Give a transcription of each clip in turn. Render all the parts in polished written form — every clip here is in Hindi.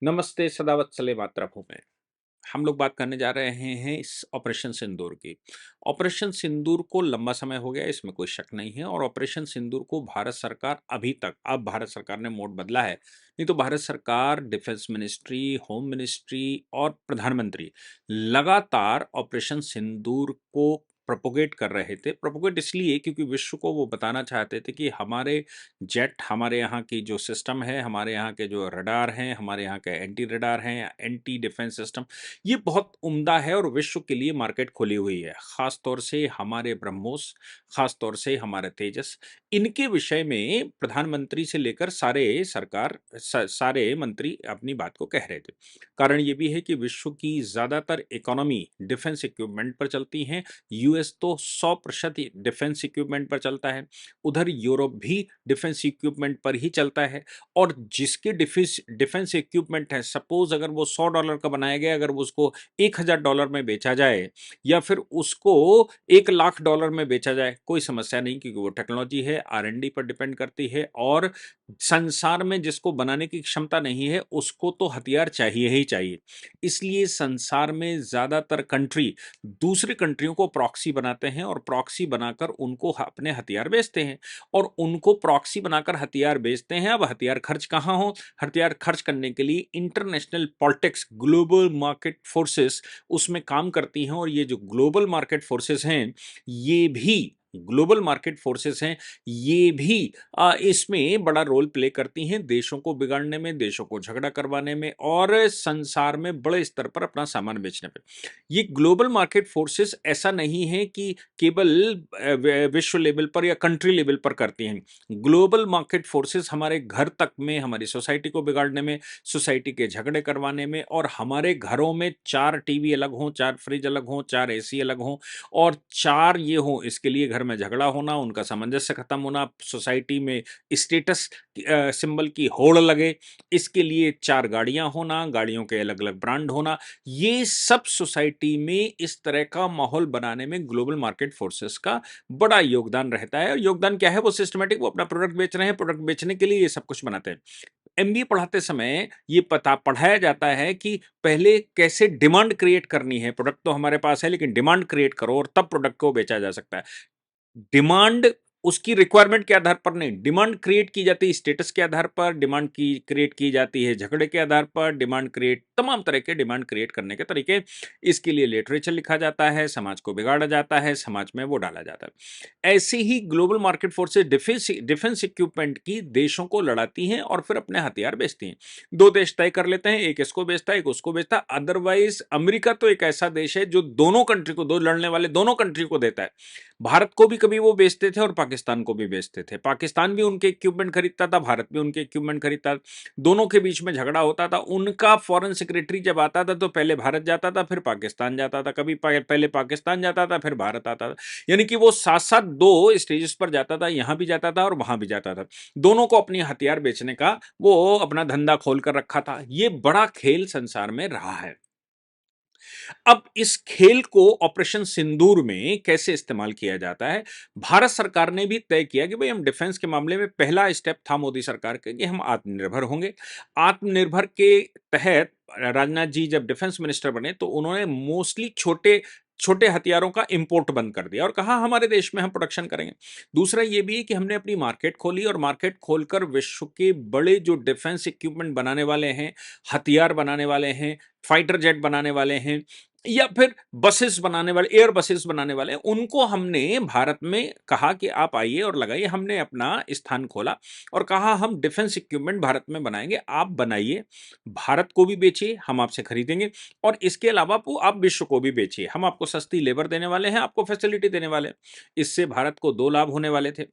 नमस्ते सदावत्सले मातृभूमि। हम लोग बात करने जा रहे हैं इस ऑपरेशन सिंदूर की। ऑपरेशन सिंदूर को लंबा समय हो गया, इसमें कोई शक नहीं है और ऑपरेशन सिंदूर को भारत सरकार अभी तक, अब भारत सरकार ने मोड बदला है, नहीं तो भारत सरकार, डिफेंस मिनिस्ट्री, होम मिनिस्ट्री और प्रधानमंत्री लगातार ऑपरेशन सिंदूर को प्रोपोगेट कर रहे थे। प्रोपोगेट इसलिए क्योंकि विश्व को वो बताना चाहते थे कि हमारे जेट, हमारे यहाँ की जो सिस्टम है, हमारे यहाँ के जो रडार हैं, हमारे यहाँ के एंटी रडार हैं, एंटी डिफेंस सिस्टम, ये बहुत उम्दा है और विश्व के लिए मार्केट खुली हुई है। खास तौर से हमारे ब्रह्मोस, खास तौर से हमारे तेजस, इनके विषय में प्रधानमंत्री से लेकर सारे मंत्री अपनी बात को कह रहे थे। कारण ये भी है कि विश्व की ज्यादातर इकोनॉमी डिफेंस इक्विपमेंट पर चलती हैं। यूएस तो 100% डिफेंस इक्विपमेंट पर चलता है। उधर यूरोप भी डिफेंस इक्विपमेंट पर ही चलता है और जिसके डिफेंस डिफेंस इक्विपमेंट है, सपोज अगर वो $100 का बनाया गया, अगर वो उसको $1000 में बेचा जाए या फिर उसको $1,00,000 में बेचा जाए, कोई समस्या नहीं, क्योंकि वो टेक्नोलॉजी है, R&D पर डिपेंड करती है और संसार में जिसको बनाने की क्षमता नहीं है उसको तो हथियार चाहिए ही चाहिए। इसलिए संसार में ज्यादातर कंट्री दूसरी कंट्रियों को प्रॉक्सी बनाते हैं और प्रॉक्सी बनाकर उनको अपने हथियार बेचते हैं और उनको प्रॉक्सी बनाकर हथियार बेचते हैं। अब हथियार खर्च कहाँ हो? हथियार खर्च करने के लिए international politics, global market forces उसमें काम करती हैं और ये जो ग्लोबल मार्केट फोर्सेस हैं, ये भी ग्लोबल मार्केट फोर्सेस हैं, ये भी इसमें बड़ा रोल प्ले करती हैं, देशों को बिगाड़ने में, देशों को झगड़ा करवाने में और संसार में बड़े स्तर पर अपना सामान बेचने पे। ये ग्लोबल मार्केट फोर्सेस ऐसा नहीं है कि केवल विश्व लेवल पर या कंट्री लेवल पर करती हैं। ग्लोबल मार्केट फोर्सेस हमारे घर तक में, हमारी सोसाइटी को बिगाड़ने में, सोसाइटी के झगड़े करवाने में और हमारे घरों में 4 टीवी अलग हों, 4 फ्रिज अलग हों, 4 एसी अलग हों और 4 ये हों, इसके लिए घर में झगड़ा होना, उनका सामंजस्य खत्म होना, सोसाइटी में स्टेटस सिंबल की होड़ लगे, इसके लिए 4 गाड़ियां होना, गाड़ियों के अलग-अलग ब्रांड होना, ये सब सोसाइटी में इस तरह का माहौल बनाने में ग्लोबल मार्केट फोर्सेस का बड़ा योगदान रहता है। और योगदान क्या है? वो सिस्टमैटिक, वो अपना प्रोडक्ट बेच रहे हैं, प्रोडक्ट बेचने के लिए ये सब कुछ बनाते हैं। एमबीए पढ़ाते समय ये पता पढ़ाया जाता है कि पहले कैसे डिमांड क्रिएट करनी है। प्रोडक्ट तो हमारे पास है, लेकिन डिमांड क्रिएट करो और तब प्रोडक्ट को बेचा जा सकता है। डिमांड उसकी रिक्वायरमेंट के आधार पर नहीं, डिमांड क्रिएट की जाती है स्टेटस के आधार पर, डिमांड की क्रिएट की जाती है झगड़े के आधार पर, डिमांड क्रिएट, तमाम तरह के डिमांड क्रिएट करने के तरीके, इसके लिए लिटरेचर लिखा जाता है, समाज को बिगाड़ा जाता है, समाज में वो डाला जाता है। ऐसे ही global market forces defence defence equipment की देशों को लड़ाती हैं और फिर अपने हथियार बेचती हैं। दो देश तय कर लेते हैं, एक इसको बेचता है, एक उसको बेचता है। अदरवाइज अमेरिका तो एक ऐसा देश है जो दोनों कंट्री को, दो लड़ने वाले दोनों कंट्री को देता है। भारत को भी कभी वो बेचते थे और पाकिस्तान को भी बेचते थे। पाकिस्तान भी उनके इक्विपमेंट खरीदता था, भारत भी उनके इक्विपमेंट खरीदता था। दोनों के बीच में झगड़ा होता था। उनका फॉरेन सेक्रेटरी जब आता था तो पहले भारत जाता था, फिर पाकिस्तान जाता था, कभी पहले पाकिस्तान जाता था, फिर भारत आता था। यानी कि वो साथ साथ दो स्टेजेस पर जाता था, यहां भी जाता था और वहां भी जाता था। दोनों को अपनी हथियार बेचने का वो अपना धंधा खोल कर रखा था। ये बड़ा खेल संसार में रहा है। अब इस खेल को ऑपरेशन सिंदूर में कैसे इस्तेमाल किया जाता है? भारत सरकार ने भी तय किया कि भाई हम डिफेंस के मामले में, पहला स्टेप था मोदी सरकार का कि हम आत्मनिर्भर होंगे। आत्मनिर्भर के तहत राजनाथ जी जब डिफेंस मिनिस्टर बने तो उन्होंने मोस्टली छोटे छोटे हथियारों का इंपोर्ट बंद कर दिया और कहा हमारे देश में हम प्रोडक्शन करेंगे। दूसरा ये भी है कि हमने अपनी मार्केट खोली और मार्केट खोलकर विश्व के बड़े जो डिफेंस इक्विपमेंट बनाने वाले हैं, हथियार बनाने वाले हैं, फाइटर जेट बनाने वाले हैं या फिर बसेस बनाने वाले, एयर बसेस बनाने वाले, उनको हमने भारत में कहा कि आप आइए और लगाइए। हमने अपना स्थान खोला और कहा हम डिफेंस इक्विपमेंट भारत में बनाएंगे, आप बनाइए, भारत को भी बेचिए, हम आपसे खरीदेंगे और इसके अलावा आप विश्व को भी बेचिए। हम आपको सस्ती लेबर देने वाले हैं, आपको फैसिलिटी देने वाले हैं। इससे भारत को दो लाभ होने वाले थे।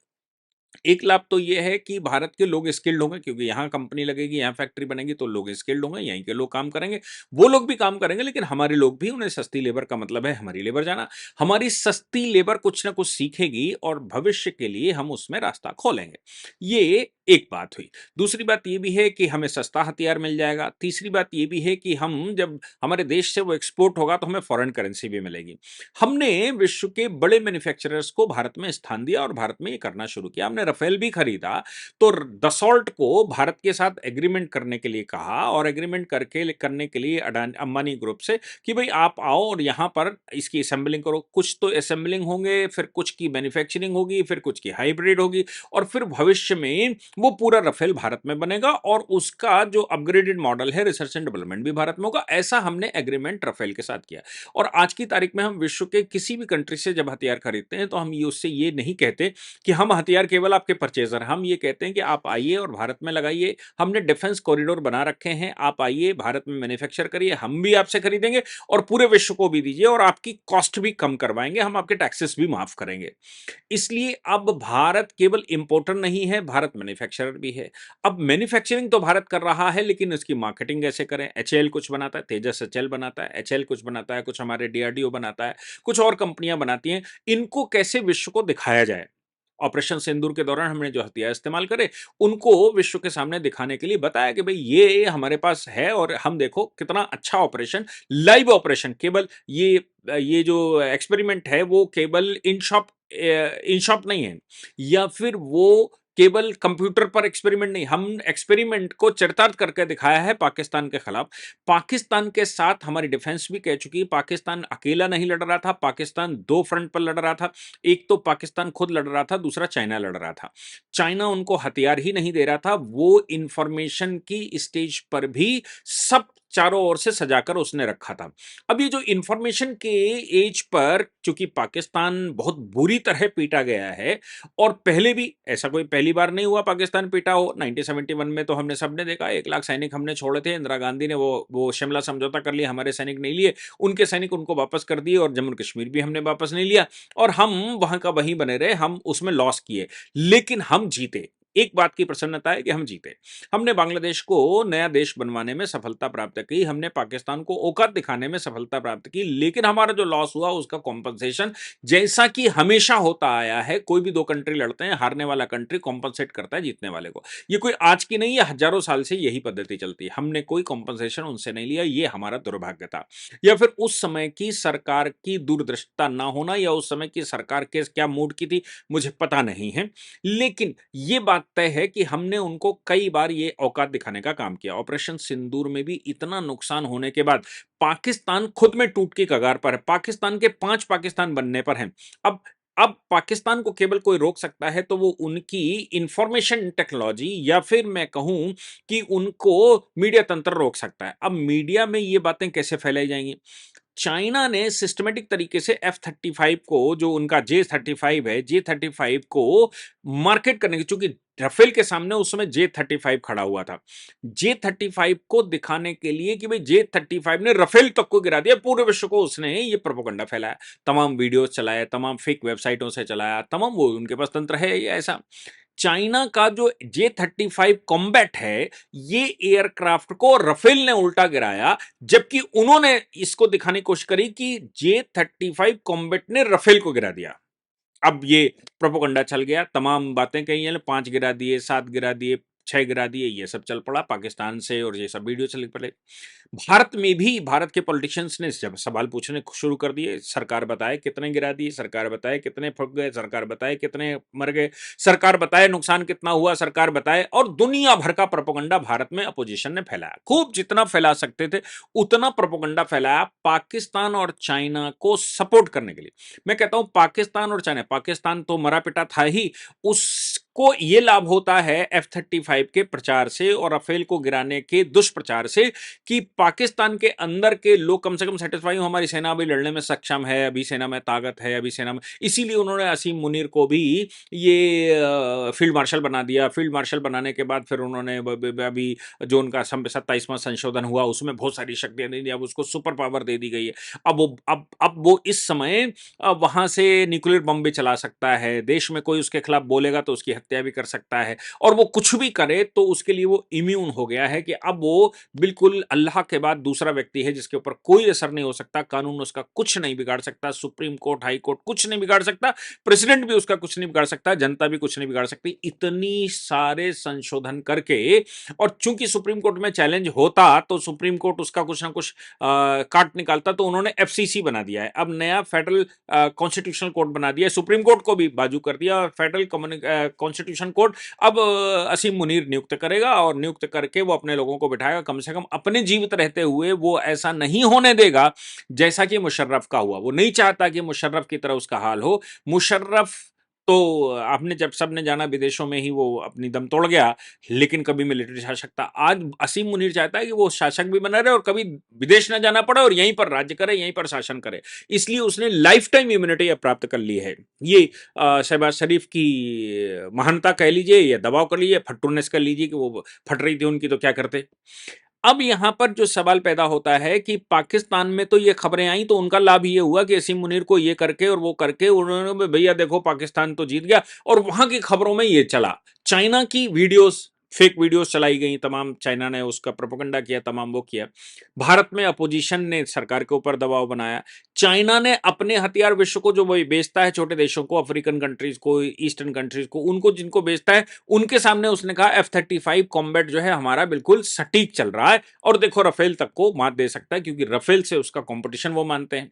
एक लाभ तो ये है कि भारत के लोग स्किल्ड होंगे, क्योंकि यहाँ कंपनी लगेगी, यहाँ फैक्ट्री बनेगी तो लोग स्किल्ड होंगे, यहीं के लोग काम करेंगे। वो लोग भी काम करेंगे, लेकिन हमारे लोग भी, उन्हें सस्ती लेबर का मतलब है हमारी लेबर जाना। हमारी सस्ती लेबर कुछ ना कुछ सीखेगी और भविष्य के लिए हम उसमें रास्ता खोलेंगे। ये एक बात हुई। दूसरी बात ये भी है कि हमें सस्ता हथियार मिल जाएगा। तीसरी बात ये भी है कि हम जब हमारे देश से वो एक्सपोर्ट होगा तो हमें फ़ॉरेन करेंसी भी मिलेगी। हमने विश्व के बड़े मैन्युफैक्चरर्स को भारत में स्थान दिया और भारत में ये करना शुरू किया। हमने राफेल भी खरीदा, तो दसॉल्ट को भारत के साथ एग्रीमेंट करने के लिए कहा और एग्रीमेंट करने के लिए अडानी अंबानी ग्रुप से कि भई आप आओ और यहाँ पर इसकी असेंबलिंग करो। कुछ तो असेंबलिंग होंगे, फिर कुछ की मैन्युफैक्चरिंग होगी, फिर कुछ की हाइब्रिड होगी और फिर भविष्य में वो पूरा राफेल भारत में बनेगा और उसका जो अपग्रेडेड मॉडल है रिसर्च एंड डेवलपमेंट भी भारत में होगा। ऐसा हमने एग्रीमेंट राफेल के साथ किया और आज की तारीख में हम विश्व के किसी भी कंट्री से जब हथियार खरीदते हैं तो हम ये उससे ये नहीं कहते कि हम हथियार केवल आपके परचेजर, हम ये कहते हैं कि आप आइए और भारत में लगाइए। हमने डिफेंस कॉरिडोर बना रखे हैं, आप आइए भारत में मैन्युफैक्चर करिए, हम भी आपसे खरीदेंगे और पूरे विश्व को भी दीजिए और आपकी कॉस्ट भी कम करवाएंगे, हम आपके टैक्सेस भी माफ करेंगे। इसलिए अब भारत केवल इंपोर्टर नहीं है, भारत मैन्युफैक्चरर भी है। अब मैन्युफैक्चरिंग तो भारत कर रहा है, लेकिन इसकी मार्केटिंग कैसे करें? एचएएल कुछ बनाता है, तेजस एचएएल बनाता है, एचएएल कुछ बनाता है, कुछ हमारे डीआरडीओ बनाता है, कुछ और कंपनियां बनाती हैं। इनको कैसे विश्व को दिखाया जाए? ऑपरेशन सिंदूर के दौरान हमने जो हथियार इस्तेमाल करे, उनको विश्व के सामने दिखाने के लिए बताया कि भई ये हमारे पास है और हम देखो कितना अच्छा ऑपरेशन, लाइव ऑपरेशन, केवल ये जो एक्सपेरिमेंट है वो केवल इन शॉप नहीं है या फिर वो केवल कंप्यूटर पर एक्सपेरिमेंट नहीं, हम एक्सपेरिमेंट को चरितार्थ करके दिखाया है पाकिस्तान के खिलाफ। पाकिस्तान के साथ हमारी डिफेंस भी कह चुकी है, पाकिस्तान अकेला नहीं लड़ रहा था, पाकिस्तान 2 फ्रंट पर लड़ रहा था। एक तो पाकिस्तान खुद लड़ रहा था, दूसरा चाइना लड़ रहा था। चाइना उनको हथियार ही नहीं दे रहा था, वो इंफॉर्मेशन की स्टेज पर भी सब चारों ओर से सजाकर उसने रखा था। अब ये जो इंफॉर्मेशन के एज पर चूंकि पाकिस्तान बहुत बुरी तरह पीटा गया है और पहले भी ऐसा कोई पहली बार नहीं हुआ पाकिस्तान पीटा हो। 1971 में तो हमने सबने देखा 1 लाख सैनिक हमने छोड़े थे, इंदिरा गांधी ने वो शिमला समझौता कर लिया, हमारे सैनिक नहीं लिए, उनके सैनिक उनको वापस कर दिए और जम्मू कश्मीर भी हमने वापस नहीं लिया और हम वहां का वहीं बने रहे, हम उसमें लॉस किए, लेकिन हम जीते। एक बात की प्रसन्नता है कि हम जीते। हमने बांग्लादेश को नया देश बनवाने में सफलता प्राप्त की, हमने पाकिस्तान को औकात दिखाने में सफलता प्राप्त की, लेकिन हमारा जो लॉस हुआ उसका कॉम्पनसेशन जैसा कि हमेशा होता आया है, कोई भी 2 कंट्री लड़ते हैं, हारने वाला कंट्री कॉम्पनसेट करता है जीतने वाले को। ये कोई आज की नहीं है, हजारों साल से यही पद्धति चलती है। हमने कोई कॉम्पनसेशन उनसे नहीं लिया, ये हमारा दुर्भाग्य था। या फिर उस समय की सरकार की दूरदृष्टता ना होना या उस समय की सरकार के क्या मूड की थी, मुझे पता नहीं है। लेकिन ये बात तय है कि हमने उनको कई बार ये औकात दिखाने का काम किया। ऑपरेशन सिंदूर में भी इतना नुकसान होने के बाद पाकिस्तान खुद में टूट की कगार पर है। पाकिस्तान के 5 पाकिस्तान बनने पर हैं। अब अब पाकिस्तान को केवल कोई रोक सकता है तो वो उनकी इंफॉर्मेशन टेक्नोलॉजी या फिर मैं कहूं कि उनको मीडिया तंत्र रोक सकता है। अब मीडिया में ये बातें कैसे फैलाई जाएंगी? चाइना ने सिस्टमेटिक तरीके से F-35 को, जो उनका J-35 है, J-35 को मार्केट करने की, चूंकि राफेल के सामने उस समय J-35 खड़ा हुआ था, J-35 को दिखाने के लिए कि भाई J-35 ने राफेल तक को गिरा दिया, पूरे विश्व को उसने ये प्रोपेगेंडा फैलाया, तमाम वीडियोस चलाए, तमाम फेक वेबसाइटों से चलाया, तमाम, वो उनके पास तंत्र है ये ऐसा। चाइना का जो J-35 कॉम्बैट है, ये एयरक्राफ्ट को राफेल ने उल्टा गिराया, जबकि उन्होंने इसको दिखाने की कोशिश करी कि J-35 कॉम्बैट ने राफेल को गिरा दिया। अब ये प्रोपेगेंडा चल गया, तमाम बातें कही हैं, 5 गिरा दिए, 7 गिरा दिए, 6 गिरा दिए, ये सब चल पड़ा पाकिस्तान से और ये सब वीडियो चल पड़े। भारत में भी भारत के पॉलिटिशियंस ने जब सवाल पूछने शुरू कर दिए, सरकार बताए कितने गिरा दिए, सरकार बताए कितने फट गए, सरकार बताए कितने मर गए, सरकार बताए नुकसान कितना हुआ, सरकार बताए, और दुनिया भर का प्रोपेगेंडा भारत में अपोजिशन ने फैलाया, खूब जितना फैला सकते थे उतना प्रोपेगेंडा फैलाया पाकिस्तान और चाइना को सपोर्ट करने के लिए। मैं कहता हूं पाकिस्तान और चाइना, पाकिस्तान तो मरा पिटा था ही, उसको ये लाभ होता है F-35 के प्रचार से और राफेल को गिराने के दुष्प्रचार से कि पाकिस्तान के अंदर के लोग कम से कम सेटिस्फाई हो, हमारी सेना अभी लड़ने में सक्षम है, अभी सेना में ताकत है, अभी सेना में, इसीलिए उन्होंने असीम मुनीर को भी ये फील्ड मार्शल बना दिया। फील्ड मार्शल बनाने के बाद फिर उन्होंने अभी जो उनका 27वां संशोधन हुआ उसमें बहुत सारी शक्तियां दे दी, अब उसको सुपर पावर दे दी गई है। अब वो इस समय वहां से न्यूक्लियर बम भी चला सकता है, देश में कोई उसके खिलाफ बोलेगा तो उसकी हत्या भी कर सकता है, और वो कुछ भी करे तो उसके लिए वो इम्यून हो गया है कि अब वो बिल्कुल अल्लाह के बाद दूसरा व्यक्ति है जिसके ऊपर कोई असर नहीं हो सकता, कानून उसका कुछ नहीं बिगाड़ सकता, सुप्रीम कोर्ट, हाई कोर्ट कुछ नहीं बिगाड़ सकता, प्रेसिडेंट भी उसका कुछ नहीं बिगाड़ सकता, जनता भी कुछ नहीं बिगाड़ सकती। इतनी सारे संशोधन करके, और चूंकि सुप्रीम कोर्ट में चैलेंज होता तो सुप्रीम कोर्ट उसका कुछ ना कुछ काट निकालता, तो उन्होंने एफसीसी बना दिया है, अब नया फेडरल कॉन्स्टिट्यूशनल कोर्ट बना दिया है, सुप्रीम कोर्ट को भी बाजू कर दिया, और फेडरल कॉन्स्टिट्यूशन कोर्ट अब असीम मुनीर नियुक्त करेगा, और नियुक्त करके वो अपने लोगों को बिठाएगा, कम से कम अपने जीवित रहते हुए वो ऐसा नहीं होने देगा जैसा कि मुशर्रफ का हुआ। वो नहीं चाहता कि मुशर्रफ की तरह उसका हाल हो। मुशर्रफ तो आपने जब सबने जाना विदेशों में ही वो अपनी दम तोड़ गया, लेकिन कभी मिलिट्री शासक था। आज असीम मुनीर चाहता है कि वो शासक भी बना रहे और कभी विदेश ना जाना पड़े और यहीं पर राज्य करे, यहीं पर शासन करे। इसलिए उसने लाइफ टाइम इम्यूनिटी अब प्राप्त कर ली है। ये शहबाज शरीफ की महानता कह लीजिए या दबाव कर लीजिए, फट्टुनेस कर लीजिए कि वो फट रही थी उनकी तो क्या करते। अब यहां पर जो सवाल पैदा होता है कि पाकिस्तान में तो ये खबरें आई तो उनका लाभ ये हुआ कि असीम मुनीर को ये करके और वो करके उन्होंने भैया देखो पाकिस्तान तो जीत गया, और वहां की खबरों में ये चला। चाइना की वीडियोस, फेक वीडियोस चलाई गई तमाम, चाइना ने उसका प्रोपेगेंडा किया, तमाम वो किया। भारत में अपोजिशन ने सरकार के ऊपर दबाव बनाया। चाइना ने अपने हथियार विश्व को जो वही बेचता है, छोटे देशों को, अफ्रीकन कंट्रीज को, ईस्टर्न कंट्रीज को, उनको जिनको बेचता है, उनके सामने उसने कहा F-35 कॉम्बैट जो है हमारा बिल्कुल सटीक चल रहा है, और देखो राफेल तक को मात दे सकता है, क्योंकि राफेल से उसका कंपटीशन वो मानते हैं।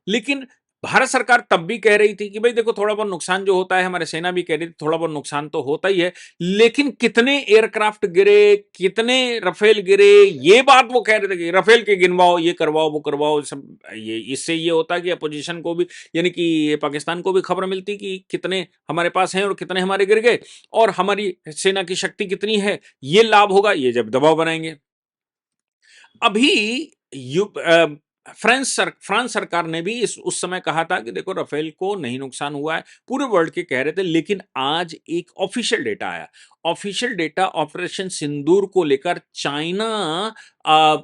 लेकिन भारत सरकार तब भी कह रही थी कि भाई देखो थोड़ा बहुत नुकसान जो होता है, हमारे सेना भी कह रही थी थोड़ा बहुत नुकसान तो होता ही है, लेकिन कितने एयरक्राफ्ट गिरे, कितने राफेल गिरे, ये बात वो कह रहे थे कि राफेल के गिनवाओ, ये करवाओ, वो करवाओ, सब ये इससे ये होता कि अपोजिशन को भी, यानी कि पाकिस्तान को भी खबर मिलती कि कितने हमारे पास हैं और कितने हमारे गिर गए, और हमारी सेना की शक्ति कितनी है, ये लाभ होगा ये जब दबाव बनाएंगे। अभी फ्रांस सरकार ने भी इस उस समय कहा था कि देखो राफेल को नहीं नुकसान हुआ है, पूरे वर्ल्ड के कह रहे थे, लेकिन आज एक ऑफिशियल डेटा आया। ऑफिशियल डेटा ऑपरेशन सिंदूर को लेकर चाइना,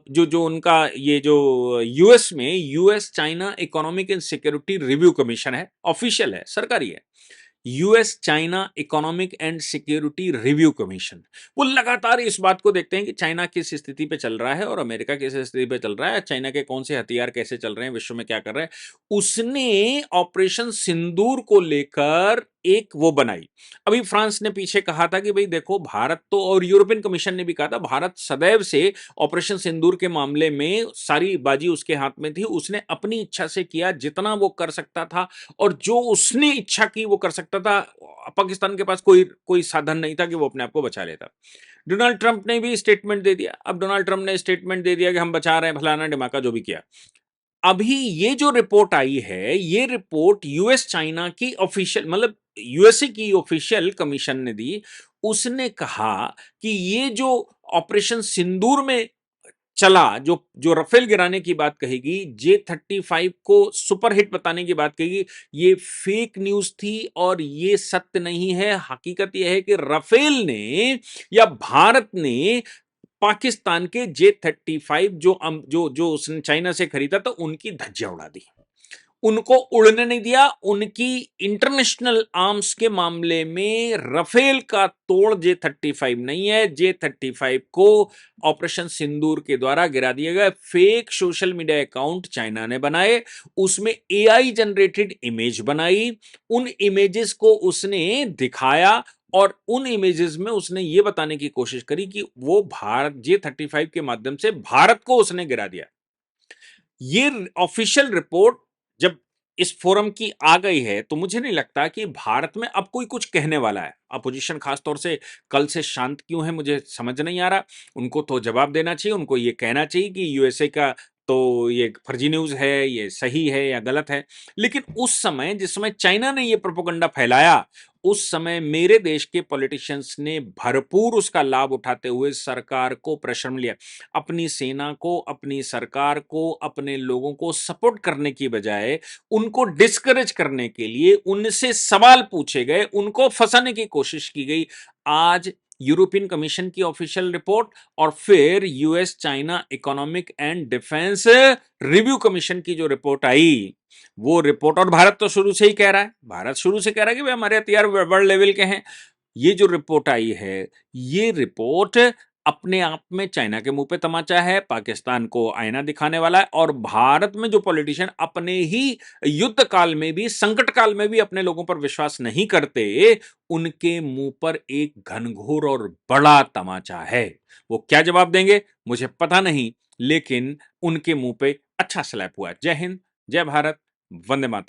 जो जो उनका ये जो यूएस में US China economic and security review commission है, ऑफिशियल है, सरकारी है, US China economic and security review commission, वो लगातार इस बात को देखते हैं कि चाइना किस स्थिति पे चल रहा है और अमेरिका किस स्थिति पे चल रहा है, चाइना के कौन से हथियार कैसे चल रहे हैं, विश्व में क्या कर रहे हैं। उसने ऑपरेशन सिंदूर को लेकर एक वो बनाई। अभी फ्रांस ने पीछे कहा था कि भाई देखो भारत तो, और यूरोपियन कमीशन ने भी कहा था, भारत सदैव से ऑपरेशन सिंदूर के मामले में सारी बाजी उसके हाथ में थी, उसने अपनी इच्छा से किया जितना वो कर सकता था, और जो उसने इच्छा की वो कर सकता था। पाकिस्तान के पास कोई कोई साधन नहीं था कि वो अपने आप को बचा लेता। डोनाल्ड ट्रंप ने भी स्टेटमेंट दे दिया। अब डोनाल्ड ट्रंप ने स्टेटमेंट दे दिया कि हम बचा रहे हैं, फलाना ढिमाका जो भी किया। अभी ये जो रिपोर्ट आई है, ये रिपोर्ट यूएस चाइना की ऑफिशियल, मतलब यूएसए की ऑफिशियल कमीशन ने दी। उसने कहा कि ये जो ऑपरेशन सिंदूर में चला, जो जो राफेल गिराने की बात कहेगी, J-35 को सुपर हिट बताने की बात कहेगी, ये फेक न्यूज थी और ये सत्य नहीं है। हकीकत यह है कि राफेल ने या भारत ने पाकिस्तान के J-35 जो जो उसने चाइना से खरीदा तो उनकी धज्जियां उड़ा दी, उनको उड़ने नहीं दिया। उनकी इंटरनेशनल आर्म्स के मामले में राफेल का तोड़ J-35 नहीं है। J-35 को ऑपरेशन सिंदूर के द्वारा गिरा दिया गया। Fake social media account China ने बनाए, उसमें एआई जनरेटेड इमेज बनाई, उन इमेजेस को उसने दिखाया, और उन इमेजेस में उसने ये बताने की कोशिश करी कि वो भारत J-35 के माध्यम से भारत को उसने गिरा दिया। ये ऑफिशियल रिपोर्ट जब इस फोरम की आ गई है, तो मुझे नहीं लगता कि भारत में अब कोई कुछ कहने वाला है। अपोजिशन खासतौर से कल से शांत क्यों है, मुझे समझ नहीं आ रहा। उनको तो जवाब देना चाहिए, उनको ये कहना चाहिए कि यूएसए का तो ये फर्जी न्यूज़ है, ये सही है या गलत है। लेकिन उस समय जिस समय चाइना ने ये प्रोपेगेंडा फैलाया, उस समय मेरे देश के पॉलिटिशियंस ने भरपूर उसका लाभ उठाते हुए सरकार को प्रेशर में लिया। अपनी सेना को, अपनी सरकार को, अपने लोगों को सपोर्ट करने की बजाय उनको डिस्करेज करने के लिए उनसे सवाल पूछे गए, उनको फंसाने की कोशिश की गई। आज यूरोपियन कमीशन की ऑफिशियल रिपोर्ट और फिर US China economic and defence review commission की जो रिपोर्ट आई, वो रिपोर्ट, और भारत तो शुरू से ही कह रहा है, भारत शुरू से कह रहा है कि भाई हमारे हथियार वर्ल्ड लेवल के हैं। ये जो रिपोर्ट आई है, ये रिपोर्ट अपने आप में चाइना के मुंह पे तमाचा है, पाकिस्तान को आईना दिखाने वाला है, और भारत में जो पॉलिटिशियन अपने ही युद्ध काल में भी, संकट काल में भी अपने लोगों पर विश्वास नहीं करते, उनके मुंह पर एक घनघोर और बड़ा तमाचा है। वो क्या जवाब देंगे मुझे पता नहीं, लेकिन उनके मुंह पे अच्छा स्लैप हुआ है। जय हिंद, जय भारत, वंदे मातरम।